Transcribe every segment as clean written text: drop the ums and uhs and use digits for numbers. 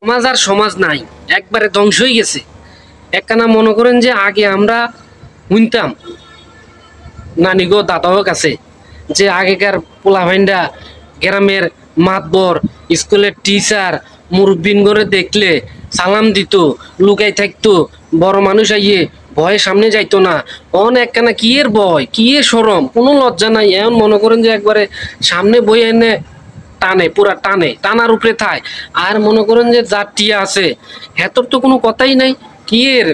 সমাজ আর সমাজ নাই, একবারে ধ্বংস হয়ে গেছে। একখানা মনে করেন যে আগে আমরা শুনতাম নানিগো দাদাও কাছে যে আগেকার পোলাভাইন্ডা গ্রামের মাতবর স্কুলের টিচার মুরব্বিন করে দেখলে সালাম দিত, লুকাই থাকতো, বড় মানুষ আইয়ে ভয়ে সামনে যাইতো না। একখানা কি এর ভয়, কি এর সরম, কোনো লজ্জা নাই। এমন মনে করেন যে একবারে সামনে বই এনে টানে, পুরা টানার উপরে থায়। আর মনে করেন যে যার টিয়া আছে হেতর তো কোনো কথাই নাই। কি এর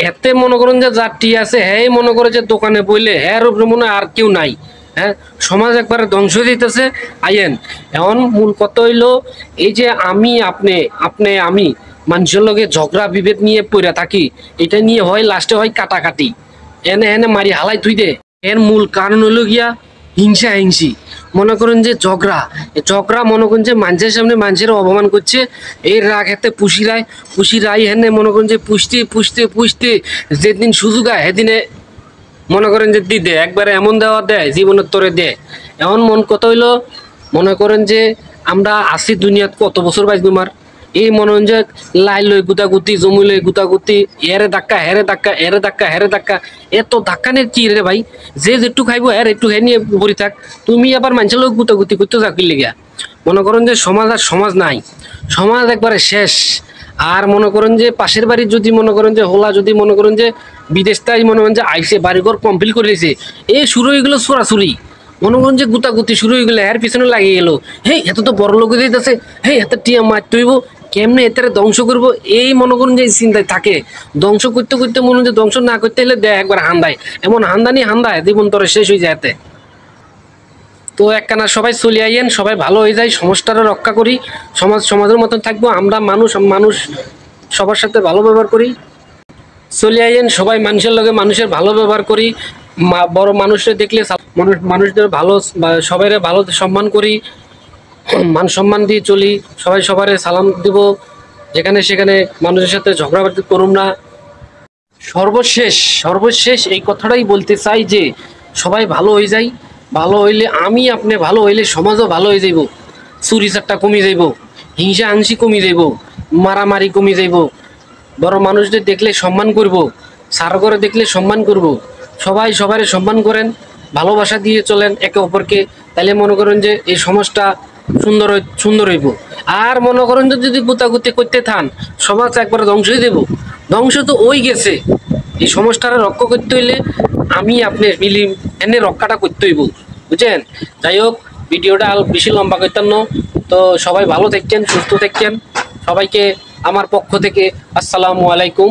এতে মনে করেন যে যার টিয়া আছে হ্যাঁ মনে করে যে দোকানে বইলে হ্যাঁ উপরে মনে আর কেউ নাই। হ্যাঁ, সমাজ একবারে ধ্বংস দিতেছে। আইয়েন এখন মূল কথা হইলো এই যে আমি আপনি আপনি আমি মানুষের লগে ঝগড়া বিভেদ নিয়ে পড়ে থাকি, এটা নিয়ে হয় লাস্টে হয় কাটাকাটি, এনে এনে মারি হালাই তুই দে। এর মূল কারণ হলো গিয়া হিংসা হিংসি। মনে করেন যে ঝগড়া মনে করেন যে মানুষের সামনে মানুষের অপমান করছে, এই রাগ হাতে পুষিরাই হেনে মনে করেন যে পুষতে পুষতে পুষতে যেদিন সুযোগ হয় সেদিনে মনে করেন যে দি দে একবারে এমন দেওয়া দেয় জীবনের তরে দেয়। এমন মন কথা হইলো মনে করেন যে আমরা আসি দুনিয়াত কত বছর বাইস তোমার এই মনে হয় যে লাই লই গুতাগুতি, জমি লই গুতাগুতি, এরে ধাক্কা হেরে ধাক্কা, এরে ধাক্কা হেরে ধাক্কা, এত ধাক্কা নিয়ে কি রে ভাই? যে যেটু খাইবো এর একটু খেয়ে নিয়ে পড়ি থাক, তুমি আবার মানুষের লোক গুতাগুতি করতে চাকরি লেগা। মনে করেন যে সমাজ আর সমাজ নাই, সমাজ একবারে শেষ। আর মনে করেন যে পাশের বাড়ির যদি মনে করেন যে হোলা যদি মনে করেন যে বিদেশটাই মনে করেন যে আইসে বাড়িঘর কমপ্লিট করে দিয়েছে, এই শুরু হয়ে গেলো চোরাচুরি, মনে করেন যে গুতাগুতি শুরু হয়ে গেলে এর পিছনে লাগিয়ে গেলো। হেই এত তো বড় লোক দিতেছে, হেই এত টিয়া মার তৈব কেমনে এটারে ধ্বংস করবো, এই মনে করুন যে চিন্তায় থাকে। ধ্বংস করতে করতে মনে হয় যে ধ্বংস না করতে হলে দেয় একবার হান্দায়, এমন হান্দায় জীবন তোরে শেষ হয়ে যায়। তো একখানা সবাই চলে আইয়েন, সবাই ভালো হয়ে যায়, সমাজটারে রক্ষা করি, সমাজের মতন থাকবো। আমরা মানুষ সবার সাথে ভালো ব্যবহার করি। চলে আইয়েন সবাই মানুষের লগে মানুষের ভালো ব্যবহার করি, বড় মানুষের দেখলে মানুষদের ভালো সবাই ভালো সম্মান করি, মান সম্মান দিয়ে চলি, সবাই সবার সালাম দিব, যেখানে সেখানে মানুষের সাথে ঝগড়াবাজি করুম না। সর্বশেষ এই কথাটাই বলতে চাই যে সবাই ভালো হয়ে যায়। ভালো হইলে আমি আপনি ভালো হইলে সমাজও ভালো হয়ে যাইব, চুরি চারটা কমে যাইব, হিংসা হিংসি কমে যাইব, মারামারি কমে যাইব, বড় মানুষদের দেখলে সম্মান করব, সার করে দেখলে সম্মান করব। সবাই সবার সম্মান করেন, ভালোবাসা দিয়ে চলেন একে অপরকে, তাহলে মনে করেন যে এই সমাজটা সুন্দর হইব। আর মনে করেন যে যদি গুতাগুতি করতে থান সমাজ একবারে ধ্বংস হয়ে দেব। ধ্বংস তো ওই গেছে, এই সমাজটারে রক্ষা করতে হইলে আমি আপনি মিলি এনে রক্ষাটা করতে হইব, বুঝছেন? যাই হোক, ভিডিওটা বেশি লম্বা করতাম না। তো সবাই ভালো থাকছেন, সুস্থ থাকছেন, সবাইকে আমার পক্ষ থেকে আসসালামু আলাইকুম।